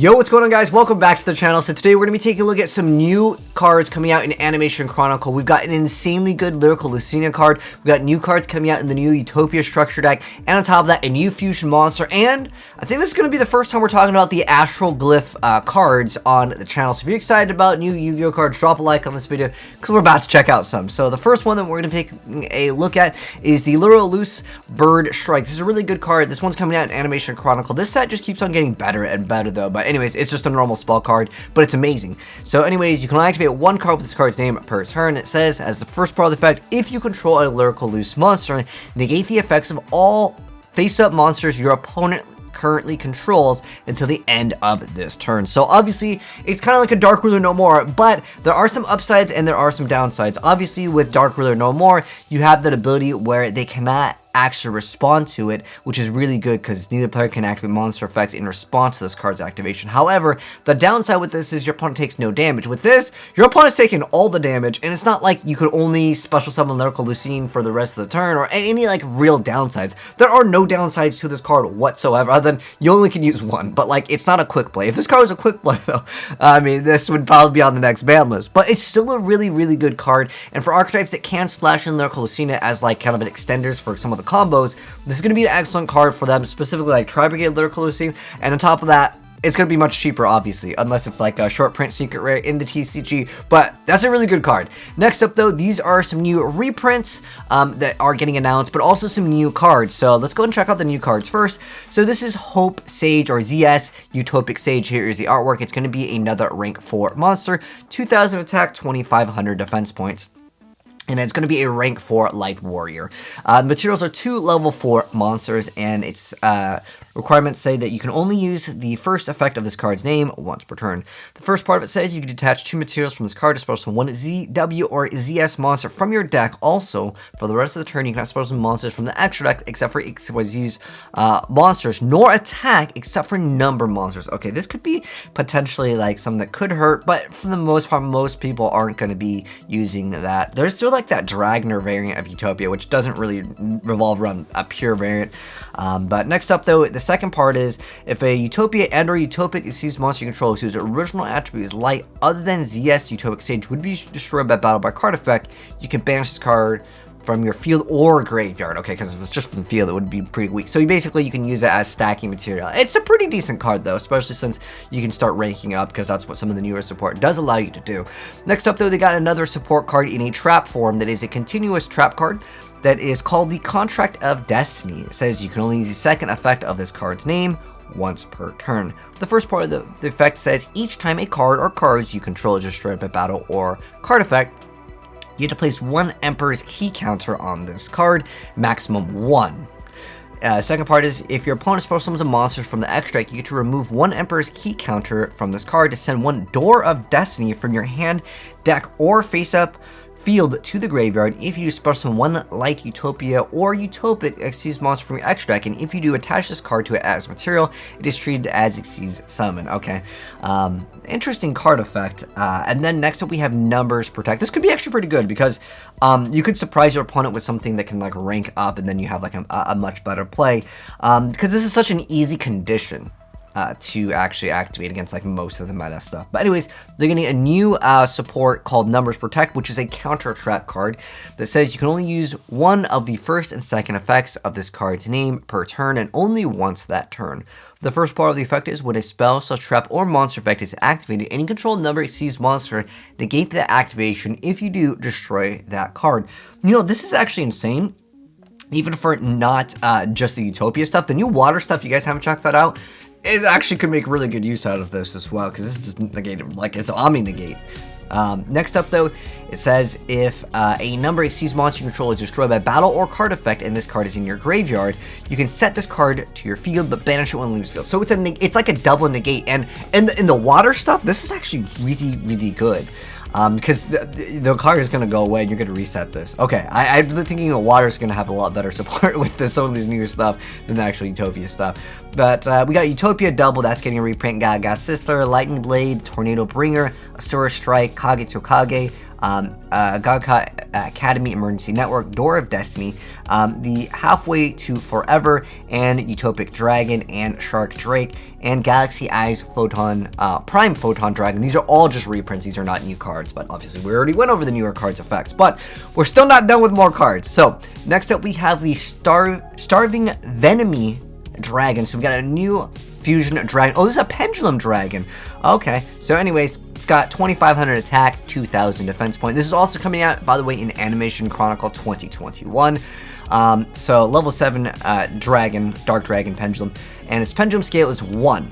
Yo, what's going on, guys? Welcome back to the channel. So today we're going to be taking a look at some new cards coming out in Animation Chronicle. We've got an insanely good Lyrical Luscinia card. We've got new cards coming out in the new Utopia structure deck. And on top of that, a new fusion monster. And I think this is going to be the first time we're talking about the Astral glyph cards on the channel. So if you're excited about new Yu-Gi-Oh cards, drop a like on this video because we're about to check out some. So the first one that we're going to take a look at is the Lyrical Luscinia Bird Strike. This is a really good card. This one's coming out in Animation Chronicle. This set just keeps on getting better and better though. But anyways, it's just a normal spell card, but it's amazing. So anyways, you can only activate one card with this card's name per turn. It says, as the first part of the effect, if you control a Lyrical Luscinia monster, negate the effects of all face-up monsters your opponent currently controls until the end of this turn. So obviously it's kind of like a Dark Ruler No More, but there are some upsides and there are some downsides. Obviously with Dark Ruler No More, you have that ability where they cannot actually respond to it, which is really good because neither player can activate monster effects in response to this card's activation. However, the downside with this is your opponent takes no damage. With this, your opponent's taking all the damage, and it's not like you could only special summon Lyrical Luscinia for the rest of the turn or any like real downsides. There are no downsides to this card whatsoever, other than you only can use one, but like it's not a quick play. If this card was a quick play though, I mean, this would probably be on the next ban list, but it's still a really good card. And for archetypes that can splash in Lyrical Luscinia as like kind of an extenders for some of the combos, this is going to be an excellent card for them, specifically like Tri-Brigade Lyrical Luscinia, and on top of that, it's going to be much cheaper, obviously, unless it's like a short print secret rare in the TCG, but that's a really good card. Next up, though, these are some new reprints that are getting announced, but also some new cards. So let's go and check out the new cards first. So this is Hope Sage, or ZS Utopic Sage. Here is the artwork. It's going to be another rank 4 monster, 2,000 attack, 2,500 defense points. And it's going to be a rank 4 light warrior. The materials are 2 level 4 monsters, and its requirements say that you can only use the first effect of this card's name once per turn. The first part of it says you can detach 2 materials from this card to special one ZW or ZS monster from your deck. Also, for the rest of the turn, you can special monsters from the extra deck except for XYZ's monsters, nor attack except for number monsters. Okay, this could be potentially like something that could hurt, but for the most part, most people aren't going to be using that. There's still like that Dragner variant of Utopia, which doesn't really revolve around a pure variant. But next up, though, the second part is if a Utopia and or Utopic exceeds monster you control whose original attribute is light other than ZS Utopic Sage would be destroyed by battle by card effect, you can banish this card from your field or graveyard. Okay, because if it was just from field, it would be pretty weak. So basically, you can use it as stacking material. It's a pretty decent card, though, especially since you can start ranking up, because that's what some of the newer support does allow you to do. Next up, though, they got another support card in a trap form that is a continuous trap card that is called the Contract of Destiny. It says you can only use the second effect of this card's name once per turn. The first part of the effect says each time a card or cards you control is destroyed by battle or card effect, you have to place 1 Emperor's key counter on this card, maximum 1. Second part is if your opponent special summons a monster from the extra deck, you get to remove 1 Emperor's key counter from this card to send 1 Door of Destiny from your hand, deck, or face-up field to the graveyard. If you do special summon 1 light Utopia or Utopic Xyz monster from your extra deck, and if you do attach this card to it as material, it is treated as Xyz summon. Okay, interesting card effect. And then next up we have Numbers Protect. This could be actually pretty good because you could surprise your opponent with something that can like rank up, and then you have like a much better play because this is such an easy condition to actually activate against like most of the meta stuff. But anyways, they're getting a new support called Numbers Protect, which is a counter trap card that says you can only use 1 of the first and second effects of this card's name per turn, and only once that turn. The first part of the effect is when a spell, trap, or monster effect is activated, any controlled number exceeds monster, negate that activation. If you do, destroy that card. You know, this is actually insane. Even for not just the Utopia stuff, the new water stuff, you guys haven't checked that out, it actually could make really good use out of this as well, because this is just negated, like it's Omni Negate. Next up, though, it says if a number exceeds monster you control is destroyed by battle or card effect, and this card is in your graveyard, you can set this card to your field, but banish it when it leaves field. So it's like a double negate, and in the water stuff, this is actually really good. Because the card is going to go away and you're going to reset this. Okay, I'm thinking water is going to have a lot better support with this, some of these newer stuff than the actual Utopia stuff. But we got Utopia Double, that's getting a reprint. Gaga Sister, Lightning Blade, Tornado Bringer, Asura Strike, Kage to Kage, Gaga Academy Emergency Network, Door of Destiny, the Halfway to Forever, and Utopic Dragon, and Shark Drake, and Galaxy Eyes Photon, Prime Photon Dragon. These are all just reprints. These are not new cards, but obviously we already went over the newer cards effects, but we're still not done with more cards. So next up we have the Starving Venomy Dragon. So we got a new fusion dragon. Oh, this is a pendulum dragon. Okay, so anyways, it's got 2,500 attack, 2,000 defense point. This is also coming out, by the way, in Animation Chronicle 2021. So level 7 dragon, dark dragon pendulum, and its pendulum scale is 1.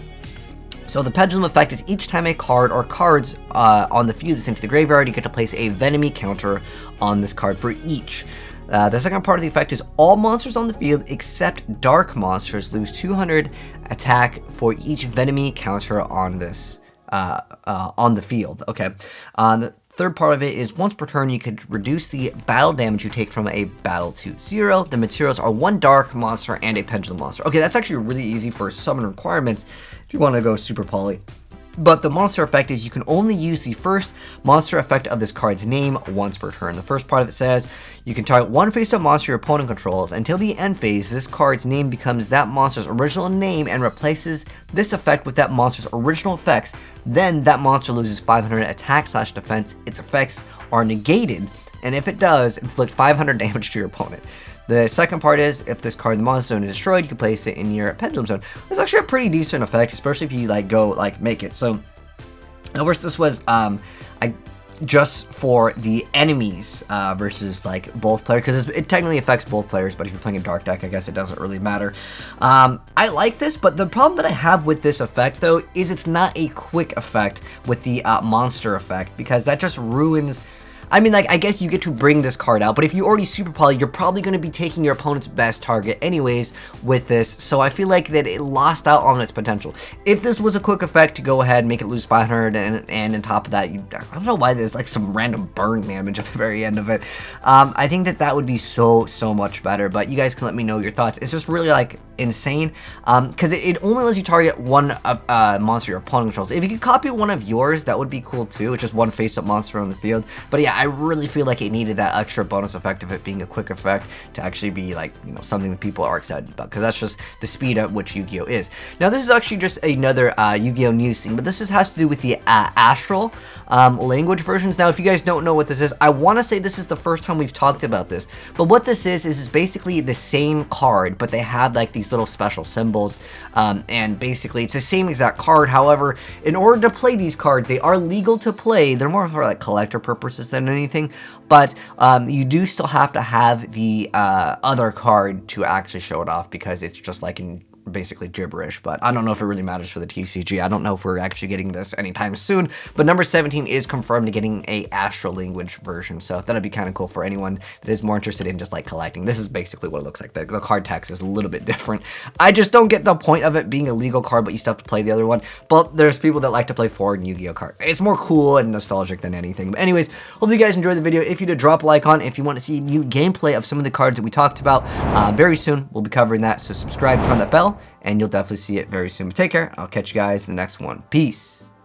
So the pendulum effect is each time a card or cards on the field is sent to the graveyard, you get to place a Venomy counter on this card for each. The second part of the effect is all monsters on the field except dark monsters lose 200 attack for each Venomy counter on this on the field. Okay. The third part of it is once per turn you could reduce the battle damage you take from a battle to 0. The materials are 1 dark monster and a pendulum monster. Okay, that's actually really easy for summon requirements if you want to go super poly. But the monster effect is you can only use the first monster effect of this card's name once per turn. The first part of it says you can target one face-up monster your opponent controls. Until the end phase, this card's name becomes that monster's original name and replaces this effect with that monster's original effects. Then that monster loses 500 attack/defense. Its effects are negated, and if it does, inflict 500 damage to your opponent. The second part is, if this card in the monster zone is destroyed, you can place it in your pendulum zone. It's actually a pretty decent effect, especially if you make it. So, of course, this was just for the enemies versus both players, because it technically affects both players. But if you're playing a dark deck, I guess it doesn't really matter. I like this, but the problem that I have with this effect though is it's not a quick effect with the monster effect, because that just ruins. I mean, I guess you get to bring this card out, but if you already super poly, you're probably going to be taking your opponent's best target anyways with this, so I feel like that it lost out on its potential. If this was a quick effect to go ahead and make it lose 500, and on top of that, I don't know why there's some random burn damage at the very end of it. I think that would be so much better, but you guys can let me know your thoughts. It's just really insane, because it only lets you target one monster your opponent controls. If you could copy one of yours, that would be cool too. It's just one face-up monster on the field, but yeah, I really feel like it needed that extra bonus effect of it being a quick effect to actually be something that people are excited about, because that's just the speed at which YuGiOh is. Now this is actually just another YuGiOh news thing, but this has to do with the Astral language versions. Now if you guys don't know what this is, I want to say this is the first time we've talked about this, but what this is basically the same card, but they have these little special symbols, and basically it's the same exact card. However, in order to play these cards, they are legal to play. They're more for collector purposes than anything, but you do still have to have the other card to actually show it off, because it's just in basically gibberish. But I don't know if it really matters for the TCG. I don't know if we're actually getting this anytime soon, but number 17 is confirmed to getting a Astral language version, so that'd be kind of cool for anyone that is more interested in just collecting. This is basically what it looks like. The card text is a little bit different. I just don't get the point of it being a legal card, but you still have to play the other one. But there's people that like to play forward YuGiOh cards. It's more cool and nostalgic than anything. But anyways, hopefully you guys enjoyed the video. If you did, drop a like on. If you want to see new gameplay of some of the cards that we talked about, very soon we'll be covering that, so subscribe, turn on that bell, and you'll definitely see it very soon. But take care. I'll catch you guys in the next one. Peace.